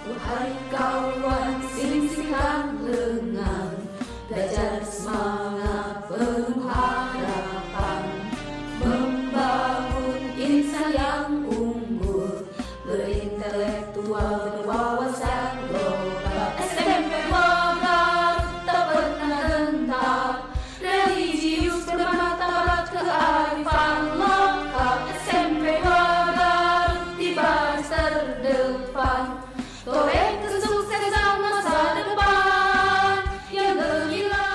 Wahai kawan singsihan lengan, belajar semangat penuh harapan, membangun insan yang unggul, berintelektual, berwawasan global. SMP Magar tak pernah gentar, religius bermartabat kearifan lokal. SMP Magar di baris terdepan, toreng kesuksesan masa depan yang gemilang.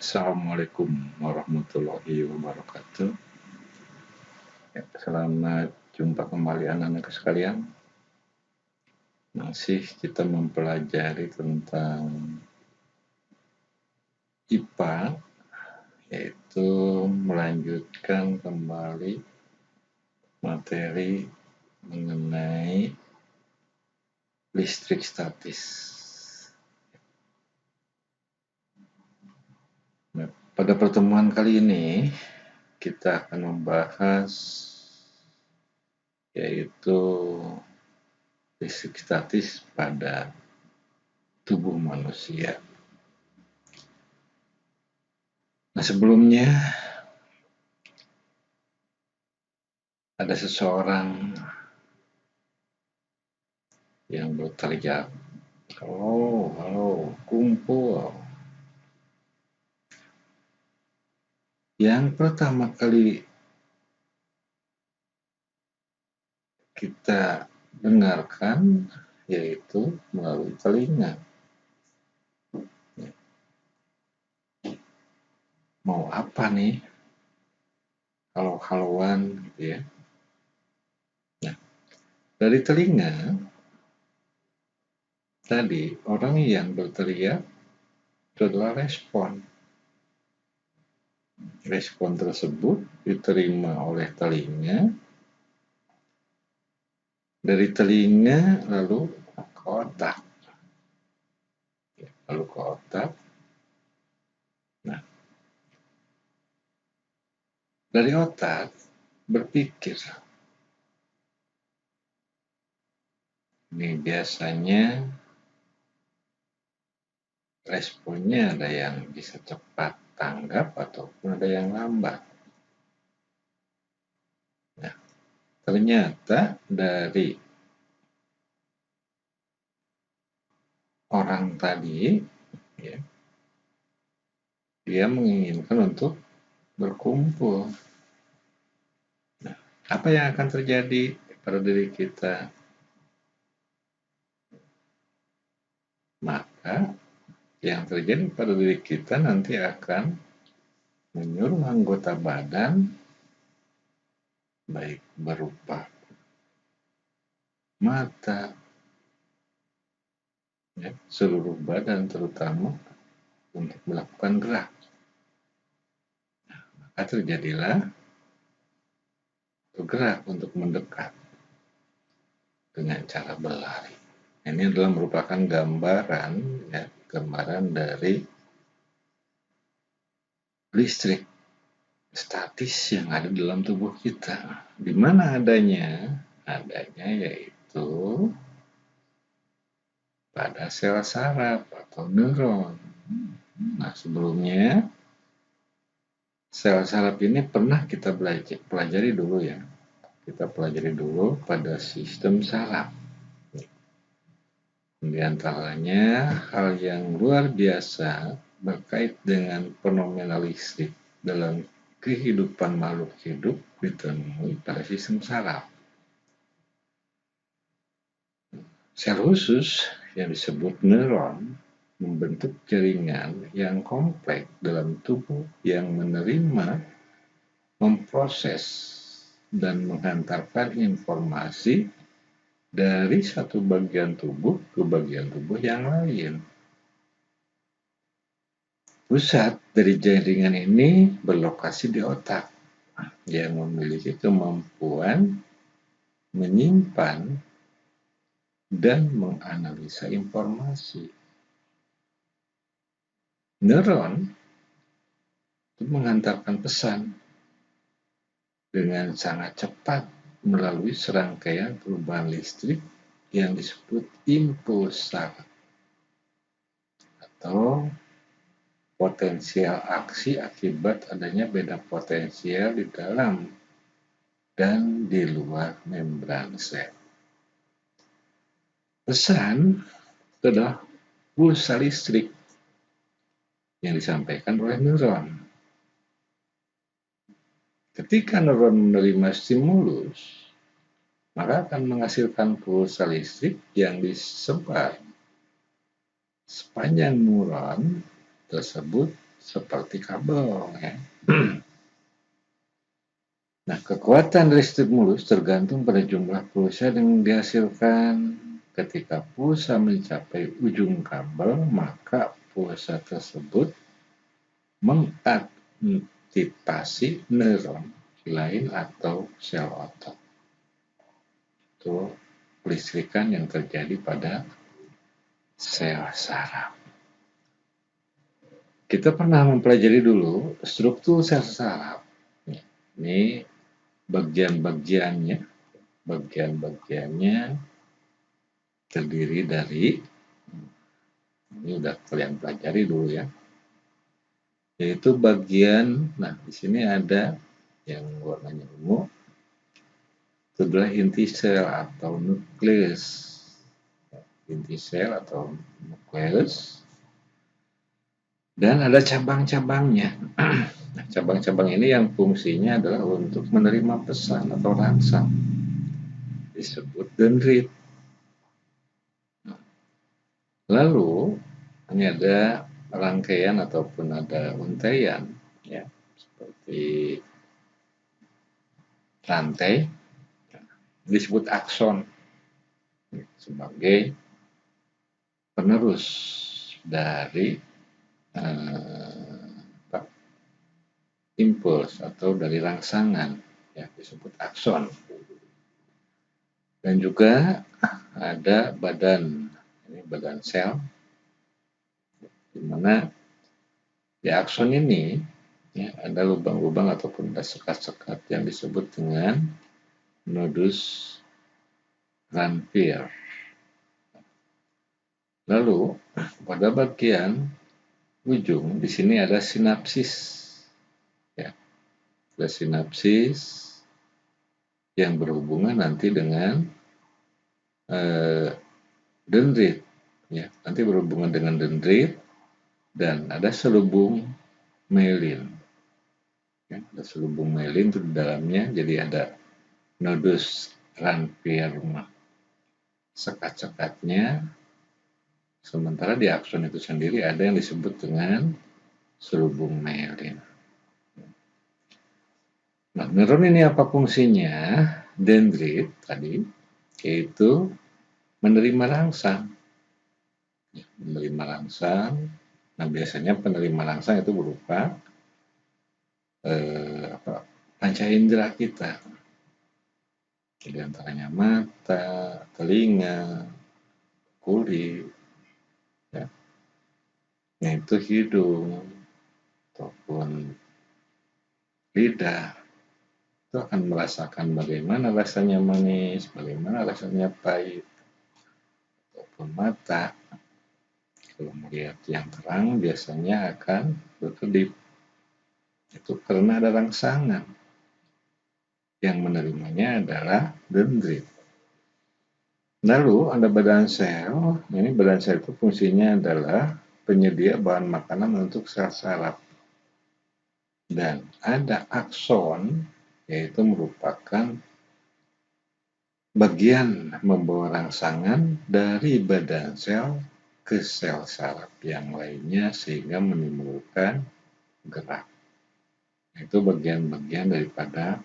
Assalamualaikum warahmatullahi wabarakatuh. Selamat jumpa kembali anak-anak sekalian. Masih kita mempelajari tentang IPA, yaitu melanjutkan kembali materi mengenai listrik statis. Nah, pada pertemuan kali ini kita akan membahas yaitu listrik statis pada tubuh manusia. Nah, sebelumnya ada seseorang yang berteriak, halo, kumpul. Yang pertama kali kita dengarkan yaitu melalui telinga. Mau apa nih? Halo-haloan gitu ya. Nah, dari telinga tadi orang yang berteriak itu adalah respon. Respon tersebut diterima oleh telinga, dari telinga lalu ke otak. Lalu ke otak. Nah, dari otak berpikir. Ini biasanya responnya ada yang bisa cepat tanggap ataupun ada yang lambat. Nah, ternyata dari orang tadi, ya, dia menginginkan untuk berkumpul. Nah, apa yang akan terjadi pada diri kita? Maka yang terjadi pada diri kita nanti akan menyuruh anggota badan, baik berupa mata, ya, seluruh badan terutama, untuk melakukan gerak. Maka terjadilah bergerak untuk mendekat dengan cara berlari. Ini adalah merupakan gambaran, ya, gambaran dari listrik statis yang ada dalam tubuh kita. Di mana adanya? Adanya yaitu pada sel saraf atau neuron. Nah, sebelumnya sel saraf ini pernah kita pelajari dulu ya. Kita pelajari dulu pada sistem saraf. Di antaranya hal yang luar biasa berkait dengan fenomena listrik dalam kehidupan makhluk hidup ditemui pada sistem saraf. Sel khusus yang disebut neuron membentuk jaringan yang kompleks dalam tubuh yang menerima, memproses, dan menghantarkan informasi dari satu bagian tubuh ke bagian tubuh yang lain. Pusat dari jaringan ini berlokasi di otak yang memiliki kemampuan menyimpan dan menganalisa informasi. Neuron itu menghantarkan pesan dengan sangat cepat melalui serangkaian perubahan listrik yang disebut impuls saraf atau potensial aksi akibat adanya beda potensial di dalam dan di luar membran sel. Pesan itu adalah pulsa listrik yang disampaikan oleh neuron. Ketika neuron menerima stimulus, maka akan menghasilkan pulsa listrik yang disebar sepanjang neuron tersebut seperti kabel. Ya. Nah, kekuatan dari stimulus tergantung pada jumlah pulsa yang dihasilkan. Ketika pulsa mencapai ujung kabel, maka pulsa tersebut mengaktifasi neuron lain atau sel otak. Itu kelistrikan yang terjadi pada sel saraf. Kita pernah mempelajari dulu struktur sel saraf. Ini bagian-bagiannya terdiri dari, ini udah kalian pelajari dulu ya, yaitu bagian, nah di sini ada yang warnanya ungu, itu adalah inti sel atau nukleus. Inti sel atau nukleus, dan ada cabang-cabangnya. Nah, cabang-cabang ini yang fungsinya adalah untuk menerima pesan atau rangsang, disebut dendrit. Lalu ini ada rangkaian ataupun ada untaian, ya, seperti rantai, disebut akson sebagai penerus dari impuls atau dari rangsangan, ya, disebut akson. Dan juga ada badan, ini badan sel, di mana di akson ini ya, ada lubang-lubang ataupun ada sekat-sekat yang disebut dengan nodus Ranvier. Lalu pada bagian ujung di sini ada sinapsis. Ya, ada sinapsis yang berhubungan nanti dengan dendrit. Ya, nanti berhubungan dengan dendrit dan ada selubung myelin. Ya, ada selubung myelin itu di dalamnya, jadi ada nodus Ranvier sekat-sekatnya. Sementara di akson itu sendiri ada yang disebut dengan selubung myelin. Nah, neuron ini apa fungsinya? Dendrit tadi, yaitu menerima rangsang. Menerima rangsang. Nah, biasanya penerima rangsang itu berupa panca indera kita. Di antaranya mata, telinga, kulit, ya. Nah, itu hidung ataupun lidah. Itu akan merasakan bagaimana rasanya manis, bagaimana rasanya pahit, ataupun mata. Kalau melihat yang terang biasanya akan berkedip. Itu karena ada rangsangan. Yang menerimanya adalah dendrit. Lalu ada badan sel. Ini badan sel itu fungsinya adalah penyedia bahan makanan untuk sel saraf. Dan ada akson, yaitu merupakan bagian membawa rangsangan dari badan sel ke sel saraf yang lainnya sehingga menimbulkan gerak. Itu bagian-bagian daripada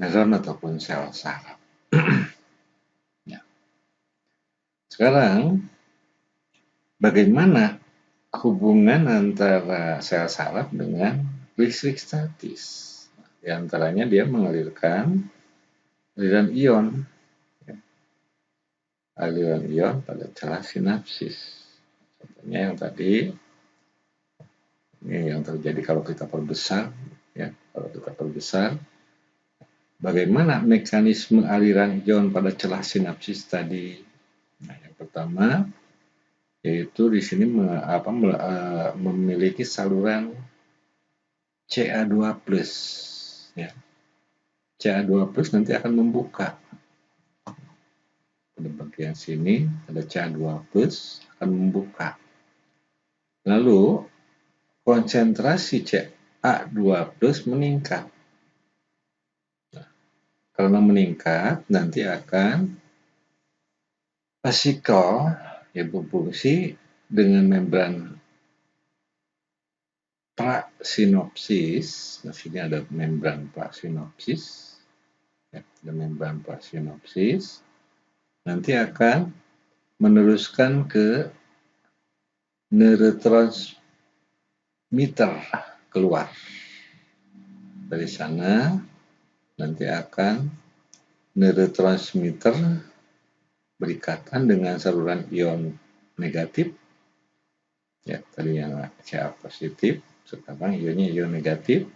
neuron ataupun sel saraf. Ya. Sekarang, bagaimana hubungan antara sel saraf dengan listrik statis. Di antaranya dia mengalirkan aliran ion, aliran ion pada celah sinapsis. Contohnya yang tadi, ini yang terjadi kalau kita perbesar, ya. Kalau kita perbesar, bagaimana mekanisme aliran ion pada celah sinapsis tadi? Nah, yang pertama yaitu di sini memiliki saluran Ca2+, ya. Ca2+ nanti akan membuka. Pada bagian sini ada Ca2+ akan membuka. Lalu konsentrasi Ca2+ meningkat. Nah, karena meningkat nanti akan vesikel ya berfungsi dengan membran prasinopsis. Nah, sini ada membran prasinopsis. Ya, ada membran prasinopsis. Nanti akan meneruskan ke neurotransmitter keluar. Dari sana nanti akan neurotransmitter berikatan dengan saluran ion negatif. Ya, tadi yang Ca positif, sekarang ionnya ion negatif,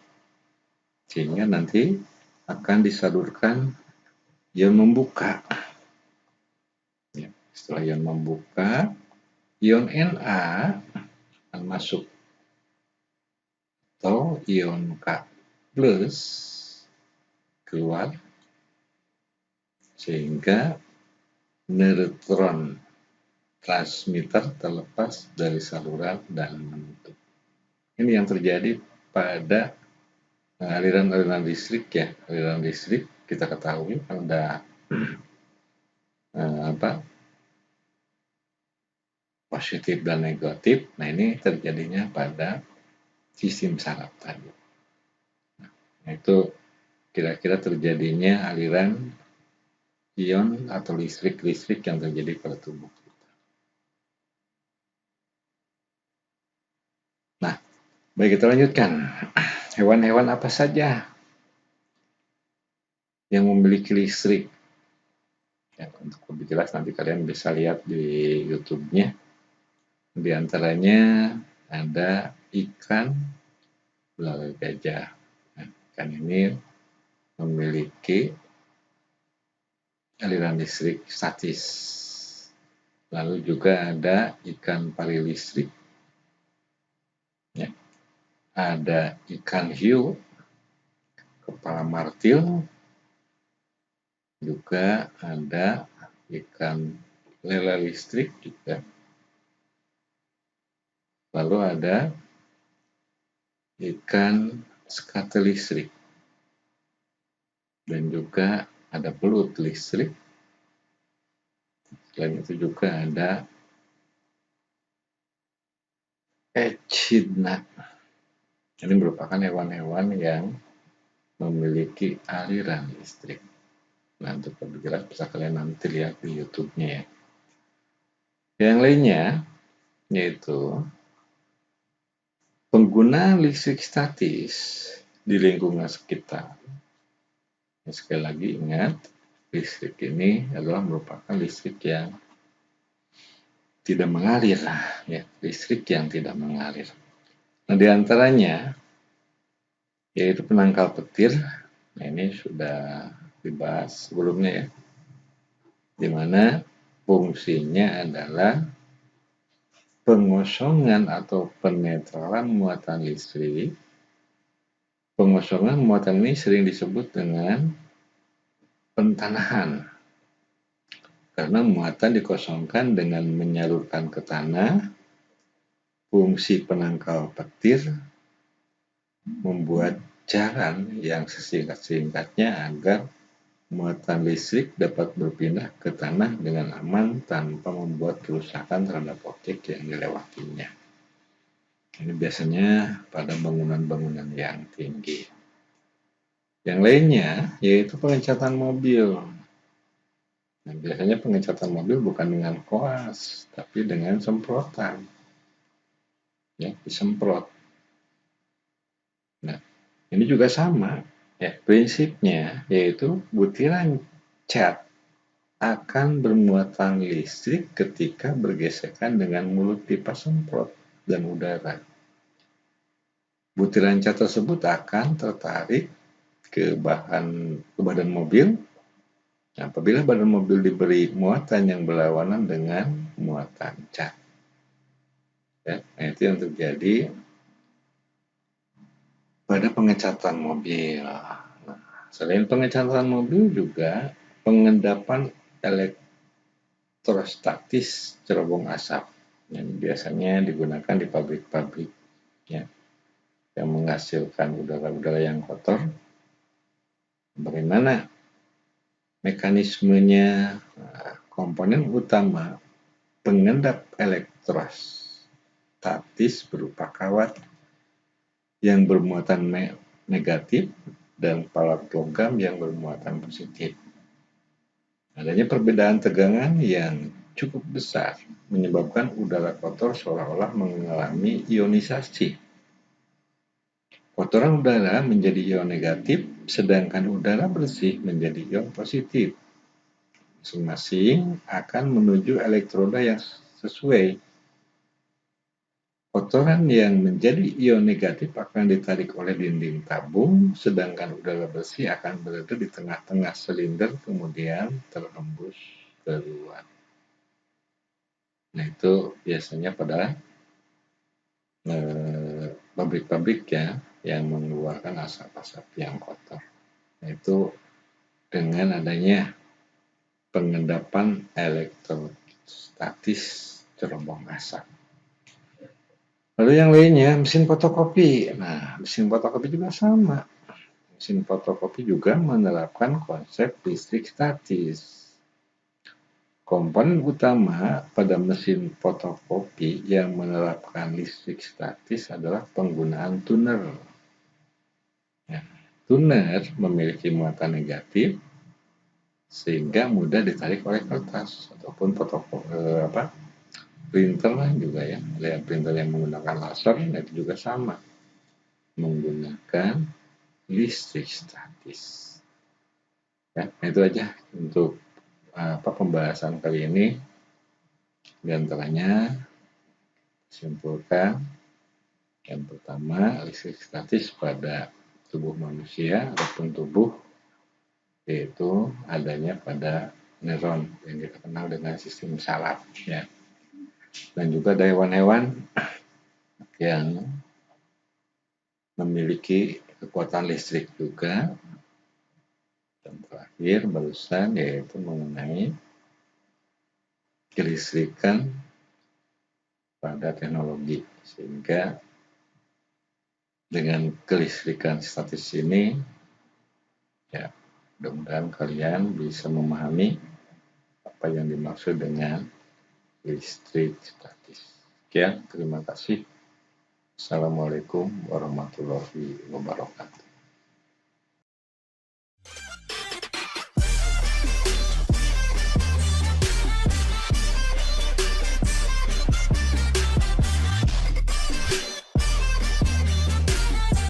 sehingga nanti akan disalurkan ion membuka. Ya, setelah ion membuka, ion Na akan masuk atau ion K+ keluar, sehingga neutron transmitter terlepas dari saluran dan menutup. Ini yang terjadi pada aliran-aliran listrik, ya. Aliran listrik kita ketahui ada positif dan negatif. Nah, ini terjadinya pada sistem saraf tadi. Nah, itu kira-kira terjadinya aliran ion atau listrik yang terjadi pada tubuh kita. Nah, baik, kita lanjutkan. Hewan-hewan apa saja yang memiliki listrik? Ya, untuk lebih jelas nanti kalian bisa lihat di YouTube-nya. Di antaranya ada ikan belalai gajah. Nah, ikan ini memiliki aliran listrik statis. Lalu juga ada ikan pari listrik. Ya. Ada ikan hiu, kepala martil, juga ada ikan lele listrik juga. Lalu ada ikan skate listrik. Dan juga ada belut listrik. Selain itu juga ada echidna. Ini merupakan hewan-hewan yang memiliki aliran listrik. Nah, untuk lebih jelas bisa kalian nanti lihat di YouTube-nya, ya. Yang lainnya yaitu penggunaan listrik statis di lingkungan sekitar. Sekali lagi ingat, listrik ini adalah merupakan listrik yang tidak mengalir, ya, listrik yang tidak mengalir. Nah, di antaranya yaitu penangkal petir. Nah, ini sudah dibahas sebelumnya, ya, di mana fungsinya adalah pengosongan atau penetralan muatan listrik. Pengosongan muatan ini sering disebut dengan pentanahan, karena muatan dikosongkan dengan menyalurkan ke tanah. Fungsi penangkal petir membuat jalan yang sesingkat-singkatnya agar muatan listrik dapat berpindah ke tanah dengan aman tanpa membuat kerusakan terhadap objek yang dilewatinya. Ini biasanya pada bangunan-bangunan yang tinggi. Yang lainnya yaitu pengecatan mobil. Nah, biasanya pengecatan mobil bukan dengan koas, tapi dengan semprotan. ya, disemprot. Nah, ini juga sama, ya, prinsipnya yaitu butiran cat akan bermuatan listrik ketika bergesekan dengan mulut pipa semprot dan udara. Butiran cat tersebut akan tertarik ke badan mobil. Apabila badan mobil diberi muatan yang berlawanan dengan muatan cat, ya, nah itu yang terjadi pada pengecatan mobil. Nah, selain pengecatan mobil juga pengendapan elektrostatis cerobong asap yang biasanya digunakan di pabrik-pabrik, ya, yang menghasilkan udara-udara yang kotor. Bagaimana mekanismenya? Komponen utama pengendap elektrostatis berupa kawat yang bermuatan negatif dan palat logam yang bermuatan positif. Adanya perbedaan tegangan yang cukup besar menyebabkan udara kotor seolah-olah mengalami ionisasi. Kotoran udara menjadi ion negatif, sedangkan udara bersih menjadi ion positif. Masing-masing akan menuju elektroda yang sesuai. Kotoran yang menjadi ion negatif akan ditarik oleh dinding tabung, sedangkan udara bersih akan berada di tengah-tengah silinder kemudian terhembus keluar. Nah, itu biasanya pada pabrik-pabrik ya yang mengeluarkan asap-asap yang kotor. Nah, itu dengan adanya pengendapan elektrostatis cerobong asap. Lalu yang lainnya, mesin fotokopi. Nah, mesin fotokopi juga sama. Mesin fotokopi juga menerapkan konsep listrik statis. Komponen utama pada mesin fotokopi yang menerapkan listrik statis adalah penggunaan tuner. Ya, tuner memiliki muatan negatif sehingga mudah ditarik oleh kertas ataupun printer lah juga ya. Ada printer yang menggunakan laser, itu juga sama, menggunakan listrik statis. Ya, itu aja untuk pembahasan kali ini. Di antaranya simpulkan yang pertama, listrik statis pada tubuh manusia ataupun tubuh yaitu adanya pada neuron yang kita kenal dengan sistem saraf, ya. Dan juga ada hewan-hewan yang memiliki kekuatan listrik juga. Dan terakhir barusan yaitu mengenai kelistrikan pada teknologi, sehingga dengan kelistrikan statis ini ya mudah-mudahan kalian bisa memahami apa yang dimaksud dengan listrik statis. Sekian, terima kasih. Assalamualaikum warahmatullahi wabarakatuh.